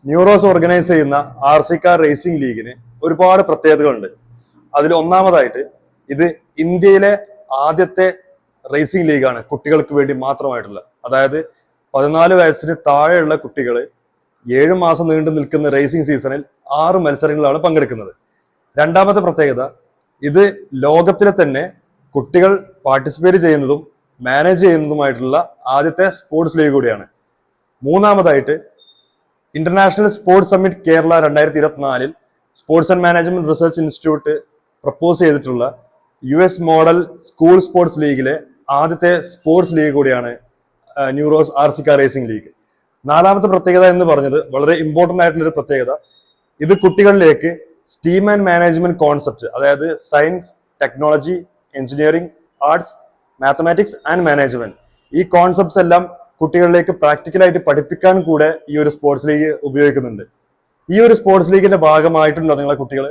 ന്യൂറോസ് organise ചെയ്യുന്ന RC car racing ലീഗിന് ഒരുപാട് പ്രത്യേകതകളുണ്ട്. അതിൽ ഒന്നാമതായിട്ട് ഇത് ഇന്ത്യയിലെ ആദ്യത്തെ റേസിംഗ് ലീഗാണ് കുട്ടികൾക്ക് വേണ്ടി മാത്രമായിട്ടുള്ള. അതായത് 14 വയസ്സിന് താഴെയുള്ള കുട്ടികൾ 7 മാസം നീണ്ടു നിൽക്കുന്ന റേസിംഗ് സീസണിൽ 6 മത്സരങ്ങളാണ് പങ്കെടുക്കുന്നത്. രണ്ടാമത്തെ പ്രത്യേകത, ഇത് ലോകത്തിലെ തന്നെ കുട്ടികൾ പാർട്ടിസിപ്പേറ്റ് ചെയ്യുന്നതും മാനേജ് ചെയ്യുന്നതുമായിട്ടുള്ള ആദ്യത്തെ സ്പോർട്സ് ലീഗ് കൂടിയാണ്. മൂന്നാമതായിട്ട് international sports summit Kerala 2024 sports and management research institute propose ചെയ്തിട്ടുള്ള US മോഡൽ സ്കൂൾ സ്പോർട്സ് ലീഗിലെ ആദ്യത്തെ സ്പോർട്സ് ലീഗ് കൂടിയാണ് ന്യൂറോസ് RC കാർ റേസിംഗ് ലീഗ്. നാലാമത്തെ പ്രത്യേകത എന്ന് പറഞ്ഞത് വളരെ ഇമ്പോർട്ടന്റ് ആയിട്ടുള്ള ഒരു പ്രത്യേകത, ഇത് കുട്ടികളിലേക്ക് സ്റ്റീം ആൻഡ് മാനേജ്മെന്റ് കോൺസെപ്റ്റ്, അതായത് science, technology, engineering, arts, mathematics and management, ഈ കോൺസെപ്റ്റ്സ് എല്ലാം കുട്ടികളിലേക്ക് പ്രാക്ടിക്കലായിട്ട് പഠിപ്പിക്കാൻ കൂടെ ഈ ഒരു സ്പോർട്സ് ലീഗ് ഉപയോഗിക്കുന്നുണ്ട്. ഈ ഒരു സ്പോർട്സ് ലീഗിന്റെ ഭാഗമായിട്ടുണ്ടോ നിങ്ങളെ കുട്ടികൾ?